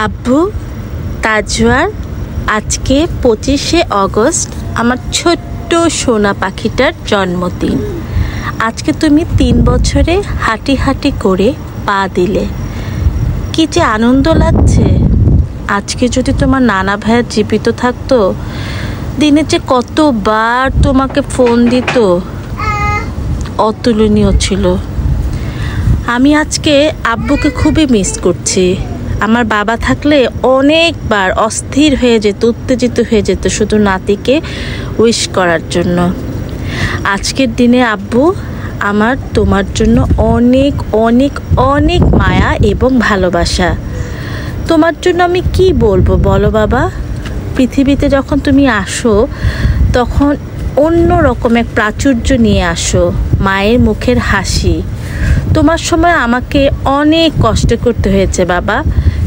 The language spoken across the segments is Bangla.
আব্বু, তাজওয়ার, আজকে 25শে অগস্ট আমার ছোট্ট সোনা পাখিটার জন্মদিন। আজকে তুমি 3 বছরে হাঁটি হাঁটি করে পা দিলে, কি যে আনন্দ লাগছে। আজকে যদি তোমার নানা ভাইয়া জীবিত থাকতো, দিনে যে কতবার তোমাকে ফোন দিত, অতুলনীয় ছিল। আমি আজকে আব্বুকে খুবই মিস করছি। আমার বাবা থাকলে অনেকবার অস্থির হয়ে যেত, উত্তেজিত হয়ে যেত শুধু নাতিকে উইশ করার জন্য। আজকের দিনে আব্বু, আমার তোমার জন্য অনেক অনেক অনেক মায়া এবং ভালোবাসা। তোমার জন্য আমি কি বলবো বলো বাবা। পৃথিবীতে যখন তুমি আসো তখন অন্য রকম এক প্রাচুর্য নিয়ে আসো, মায়ের মুখের হাসি। তোমার সময় আমাকে অনেক কষ্ট করতে হয়েছে বাবা,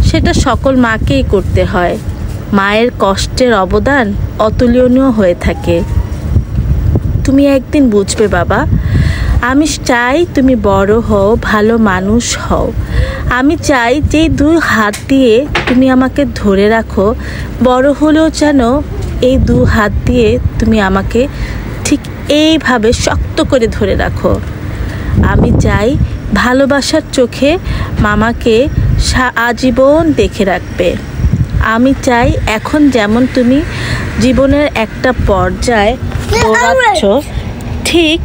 সেটা সকল মাকেই করতে হয়। মায়ের কষ্টের অবদান অতুলনীয় হয়ে থাকে। তুমি একদিন বুঝবে বাবা। আমি চাই তুমি বড় হও, ভালো মানুষ হও। আমি চাই যে 2 হাত দিয়ে তুমি আমাকে ধরে রাখো, বড় হলেও যেন এই 2 হাত দিয়ে তুমি আমাকে ঠিক এইভাবে শক্ত করে ধরে রাখো। আমি চাই ভালোবাসার চোখে মামাকে আজীবন দেখে রাখবে। আমি চাই এখন যেমন তুমি জীবনের একটা পর্যায়ে দৌড়াচ্ছ, ঠিক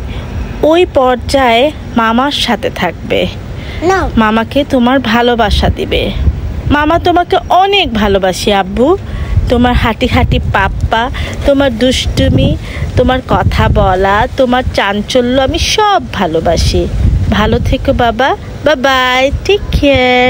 ওই পর্যায়ে মামার সাথে থাকবে, মামাকে তোমার ভালোবাসা দিবে। মামা তোমাকে অনেক ভালোবাসি আব্বু। তোমার হাঁটি হাঁটি পাপ্পা, তোমার দুষ্টুমি, তোমার কথা বলা, তোমার চাঞ্চল্য আমি সব ভালোবাসি। ভালো থেকো বাবা। Bye bye, take care.